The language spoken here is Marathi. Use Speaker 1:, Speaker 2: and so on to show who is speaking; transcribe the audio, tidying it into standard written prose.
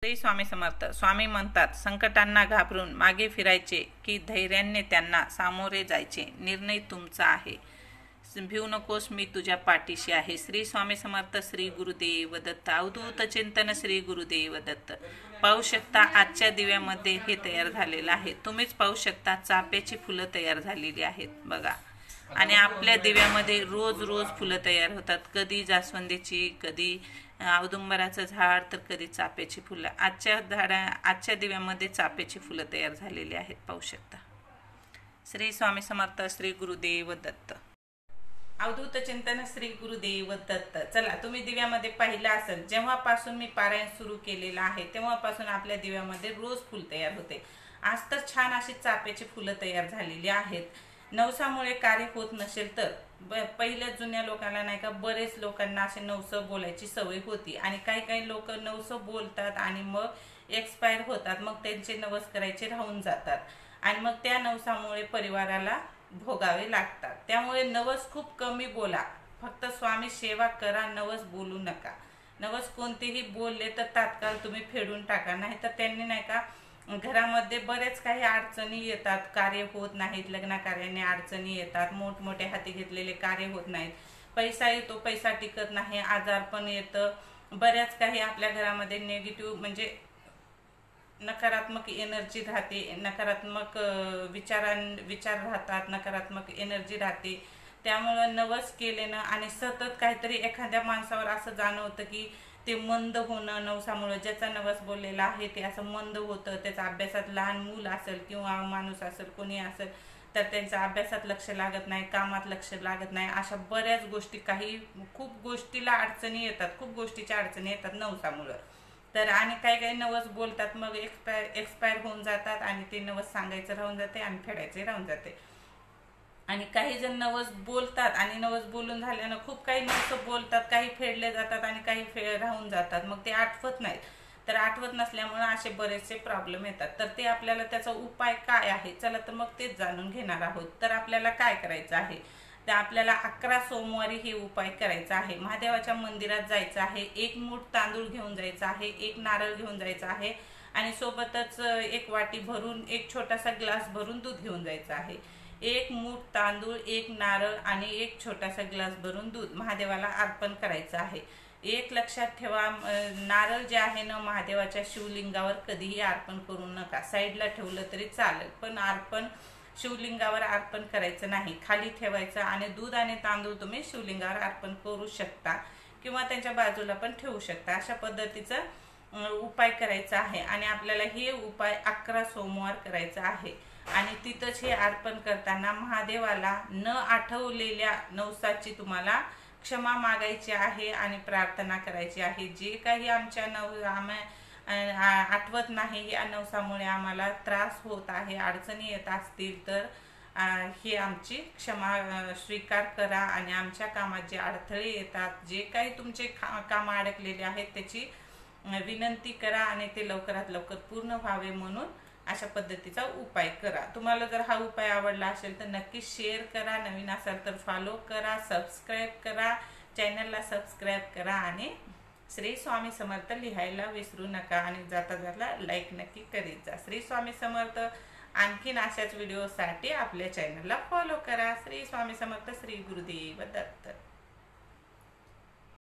Speaker 1: श्री स्वामी समर्थ. स्वामी म्हणतात, संकटांना घाबरून मागे फिरायचे की धैर्याने त्यांना सामोरे जायचे. निर्णय तुमचा आहे. भिऊ नकोस, मी तुझ्या पाठीशी आहे. श्री स्वामी समर्थ. श्री गुरुदेव दत्त. अवधूत चिंतन. श्री गुरुदेव दत्त. पाहू शकता आजच्या दिव्यामध्ये हे तयार झालेलं आहे. तुम्हीच पाहू शकता चाफ्याची फुलं तयार झालेली आहेत बघा. आणि आपल्या दिव्यामध्ये रोज रोज फुलं तयार होतात. कधी जास्वंदीची, कधी औदुंबराचं झाड, तर कधी चाफ्याची फुलं. आजच्या दिव्यामध्ये चाफ्याची फुलं तयार झालेली आहेत, पाहू शकता. श्री स्वामी समर्थ. श्री गुरुदेव दत्त. अवधूत चिंतन. श्री गुरुदेव दत्त. चला, तुम्ही दिव्यामध्ये पाहिलं असेल, जेव्हापासून मी पारायण सुरू केलेलं आहे तेव्हापासून आपल्या दिव्यामध्ये रोज फुल तयार होते. आज तर छान अशी चाफ्याची फुलं तयार झालेली आहेत. नवसामुळे कार्य होत नसेल तर पहिल्या जुन्या लोकांना नाही का, बरेच लोकांना असे नवसं बोलायची सवय होती आणि काही काही लोक नवसं बोलतात आणि मग एक्सपायर होतात. मग त्यांचे नवस करायचे राहून जातात आणि मग त्या नवसामुळे परिवाराला भोगावे लागतात. त्यामुळे नवस खूप कमी बोला. फक्त स्वामी सेवा करा, नवस बोलू नका. नवस कोणतेही बोलले तर तात्काळ तुम्ही फेडून टाका, नाही तर त्यांनी नाही का घरामध्ये बरेच काही अडचणी येतात. कार्य होत नाहीत, लग्न कार्याने अडचणी येतात, मोठमोठे हाती घेतलेले कार्य होत नाहीत, पैसा येतो, पैसा टिकत नाही, आजार पण येतं. बऱ्याच काही आपल्या घरामध्ये नेगेटिव्ह म्हणजे नकारात्मक एनर्जी राहते, नकारात्मक विचार राहतात, नकारात्मक एनर्जी राहते. त्यामुळं नवस केलेनं आणि सतत काहीतरी एखाद्या माणसावर असं जाणवतं की ते मंद होणं नवसामुळं. ज्याचा नवस बोललेला आहे ते असं मंद होतं. त्याचा अभ्यासात, लहान मूल असेल किंवा माणूस असेल, कोणी असेल, तर त्यांचा अभ्यासात लक्ष लागत नाही, कामात लक्ष लागत नाही. अशा बऱ्याच गोष्टी, खूप गोष्टीला अडचणी येतात, खूप गोष्टीच्या अडचणी येतात नवसामुळं. तर आणि काही काही नवस बोलतात, मग एक्सपायर होऊन जातात आणि ते नवस सांगायचं राहून जाते आणि फेडायचे राहून जाते. आणि काही जण नवस बोलतात आणि नवस बोलून झाल्यानं खूप काही नवस बोलतात, काही फेडले जातात आणि काही राहून जातात, मग ते आठवत नाहीत. तर आठवत नसल्यामुळे असे बरेचसे प्रॉब्लेम येतात. तर ते आपल्याला त्याचा उपाय काय आहे, चला तर मग तेच जाणून घेणार आहोत. तर आपल्याला काय करायचं आहे, तर आपल्याला 11 सोमवारी हे उपाय करायचा आहे. महादेवाच्या मंदिरात जायचं आहे, 1 मूठ तांदूळ घेऊन जायचा आहे, 1 नारळ घेऊन जायचा आहे आणि सोबतच 1 वाटी भरून, 1 छोटासा ग्लास भरून दूध घेऊन जायचं आहे. 1 मूठ तांदूळ, 1 नारळ आणि 1 छोटासा ग्लास भरून दूध महादेवाला अर्पण करायचं आहे. एक लक्षात ठेवा, नारळ जे आहे ना, महादेवाच्या शिवलिंगावर कधीही अर्पण करू नका. साईडला ठेवलं तरी चालेल, पण शिवलिंगावर अर्पण करायचं नाही, खाली ठेवायचं. आणि दूध आणि तांदूळ तुम्ही शिवलिंगावर अर्पण करू शकता किंवा त्यांच्या बाजूला पण ठेवू शकता. अशा पद्धतीचा उपाय करायचा आहे आणि आपल्याला हे उपाय 11 सोमवार करायचा आहे. आणि तिथंच हे अर्पण करताना महादेवाला न आठवलेल्या नवसाची तुम्हाला क्षमा मागायची आहे आणि प्रार्थना करायची आहे. जे काही आठवत नाही, या नवसामुळे आम्हाला त्रास होत आहे, अडचणी येत असतील तर ही आमची क्षमा स्वीकार करा आणि आमच्या कामात जे अडथळे येतात, जे काही तुमचे कामं अडकलेले आहेत, त्याची विनंती करा आणि ते लवकरात लवकर पूर्ण व्हावे. म्हणून अशा पद्धतीचा उपाय करा. तुम्हाला जर हा उपाय आवडला असेल तर नक्की शेअर करा, नवीन असाल तर फॉलो करा, सबस्क्राईब करा, चॅनलला सबस्क्राईब करा आणि श्री स्वामी समर्थ लिहायला विसरू नका आणि जाता जाता लाईक नक्की करीत जा. श्री स्वामी समर्थ. आणखीन अशाच व्हिडिओसाठी आपल्या चॅनलला फॉलो करा. श्री स्वामी समर्थ. श्री गुरुदेव दत्त.